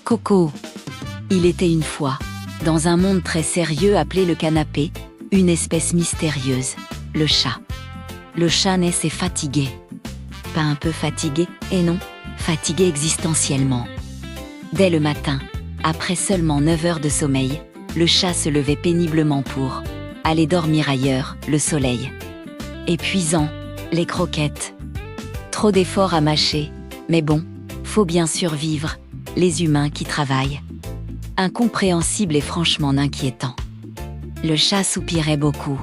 Coco. Il était une fois, dans un monde très sérieux appelé le canapé, une espèce mystérieuse, le chat. Le chat naissait fatigué. Pas un peu fatigué, et non, fatigué existentiellement. Dès le matin, après seulement 9 heures de sommeil, le chat se levait péniblement pour aller dormir ailleurs, le soleil. Épuisant, les croquettes. Trop d'efforts à mâcher, mais bon, faut bien survivre, les humains qui travaillent. Incompréhensible et franchement inquiétant. Le chat soupirait beaucoup.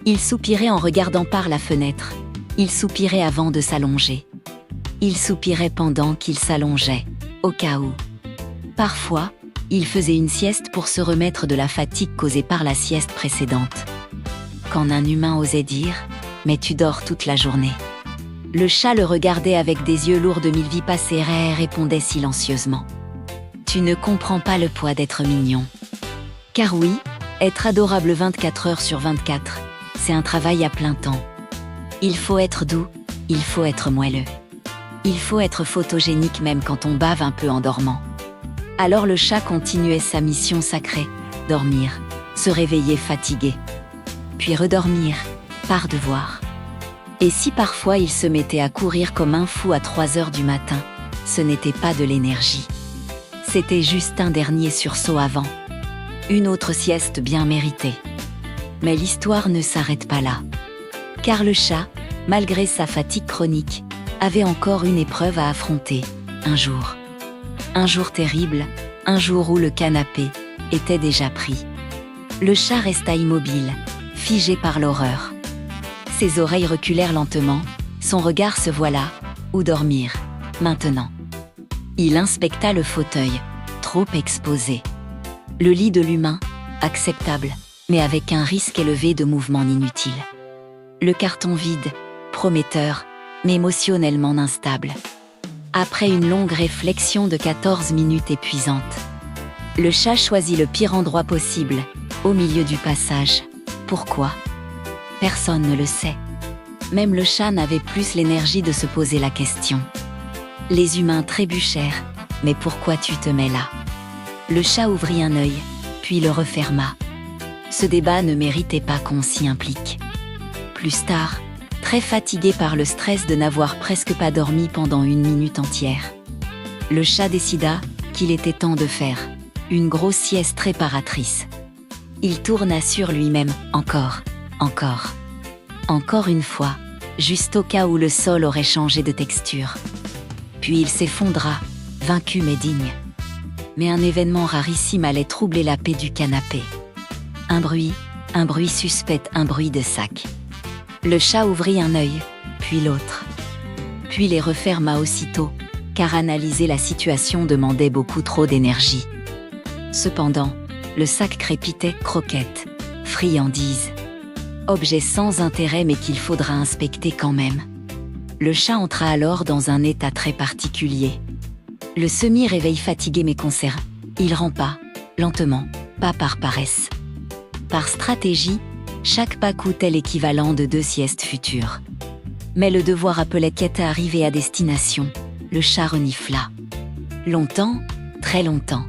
Il soupirait en regardant par la fenêtre. Il soupirait avant de s'allonger. Il soupirait pendant qu'il s'allongeait, au cas où. Parfois, il faisait une sieste pour se remettre de la fatigue causée par la sieste précédente. Quand un humain osait dire « Mais tu dors toute la journée ». Le chat le regardait avec des yeux lourds de 1000 vies passées et répondait silencieusement. Tu ne comprends pas le poids d'être mignon. Car oui, être adorable 24 heures sur 24, c'est un travail à plein temps. Il faut être doux, il faut être moelleux. Il faut être photogénique même quand on bave un peu en dormant. Alors le chat continuait sa mission sacrée, dormir, se réveiller fatigué. Puis redormir, par devoir. Et si parfois il se mettait à courir comme un fou à 3 heures du matin, ce n'était pas de l'énergie. C'était juste un dernier sursaut avant. Une autre sieste bien méritée. Mais l'histoire ne s'arrête pas là. Car le chat, malgré sa fatigue chronique, avait encore une épreuve à affronter, un jour. Un jour terrible, un jour où le canapé était déjà pris. Le chat resta immobile, figé par l'horreur. Ses oreilles reculèrent lentement, son regard se voila, où dormir, maintenant. Il inspecta le fauteuil, trop exposé. Le lit de l'humain, acceptable, mais avec un risque élevé de mouvements inutiles. Le carton vide, prometteur, mais émotionnellement instable. Après une longue réflexion de 14 minutes épuisantes, le chat choisit le pire endroit possible, au milieu du passage. Pourquoi ? Personne ne le sait. Même le chat n'avait plus l'énergie de se poser la question. Les humains trébuchèrent, mais pourquoi tu te mets là ? Le chat ouvrit un œil, puis le referma. Ce débat ne méritait pas qu'on s'y implique. Plus tard, très fatigué par le stress de n'avoir presque pas dormi pendant 1 minute entière, le chat décida qu'il était temps de faire une grosse sieste réparatrice. Il tourna sur lui-même, encore une fois, juste au cas où le sol aurait changé de texture. Puis il s'effondra, vaincu mais digne. Mais un événement rarissime allait troubler la paix du canapé. Un bruit suspect, un bruit de sac. Le chat ouvrit un œil, puis l'autre. Puis les referma aussitôt, car analyser la situation demandait beaucoup trop d'énergie. Cependant, le sac crépitait, croquettes, friandises. Objet sans intérêt mais qu'il faudra inspecter quand même. Le chat entra alors dans un état très particulier. Le semi-réveil fatigué mais concerné. Il rampa, lentement, pas par paresse. Par stratégie, chaque pas coûtait l'équivalent de 2 siestes futures. Mais le devoir appelait qu'à arriver à destination. Le chat renifla. Longtemps, très longtemps.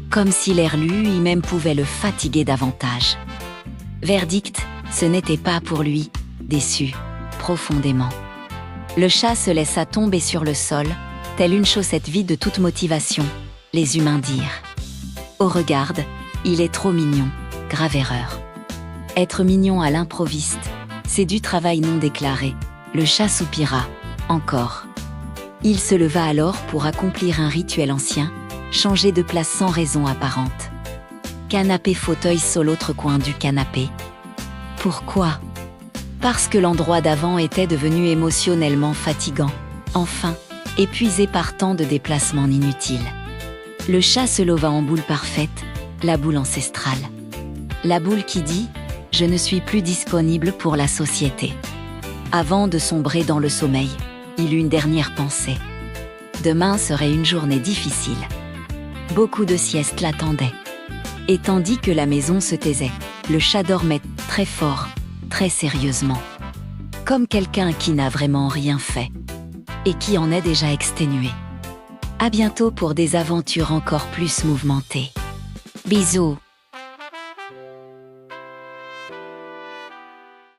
Comme si l'air lui-même pouvait le fatiguer davantage. Verdict, ce n'était pas pour lui, déçu, profondément. Le chat se laissa tomber sur le sol, telle une chaussette vide de toute motivation, les humains dirent. Oh regarde, il est trop mignon, grave erreur. Être mignon à l'improviste, c'est du travail non déclaré, le chat soupira, encore. Il se leva alors pour accomplir un rituel ancien, changer de place sans raison apparente. Canapé fauteuil sur l'autre coin du canapé. Pourquoi ? Parce que l'endroit d'avant était devenu émotionnellement fatigant, enfin, épuisé par tant de déplacements inutiles. Le chat se leva en boule parfaite, la boule ancestrale. La boule qui dit « Je ne suis plus disponible pour la société ». Avant de sombrer dans le sommeil, il eut une dernière pensée. Demain serait une journée difficile. Beaucoup de siestes l'attendaient. Et tandis que la maison se taisait, le chat dormait très fort, très sérieusement. Comme quelqu'un qui n'a vraiment rien fait. Et qui en est déjà exténué. À bientôt pour des aventures encore plus mouvementées. Bisous.